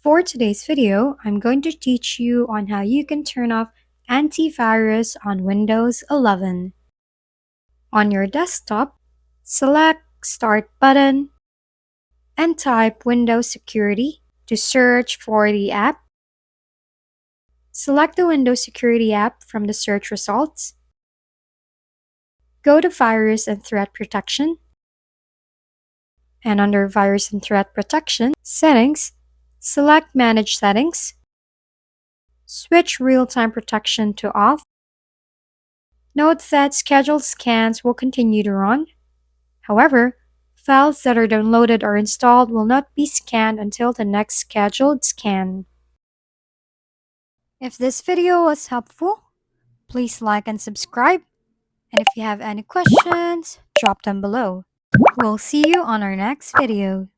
For today's video, I'm going to teach you on how you can turn off antivirus on Windows 11. On your desktop, select Start button and type Windows Security to search for the app. Select the Windows Security app from the search results. Go to Virus and Threat Protection. And under Virus and Threat Protection, Settings, select Manage Settings. Switch Real-Time Protection to Off. Note that scheduled scans will continue to run. However, files that are downloaded or installed will not be scanned until the next scheduled scan. If this video was helpful, please like and subscribe. And if you have any questions, drop them below. We'll see you on our next video.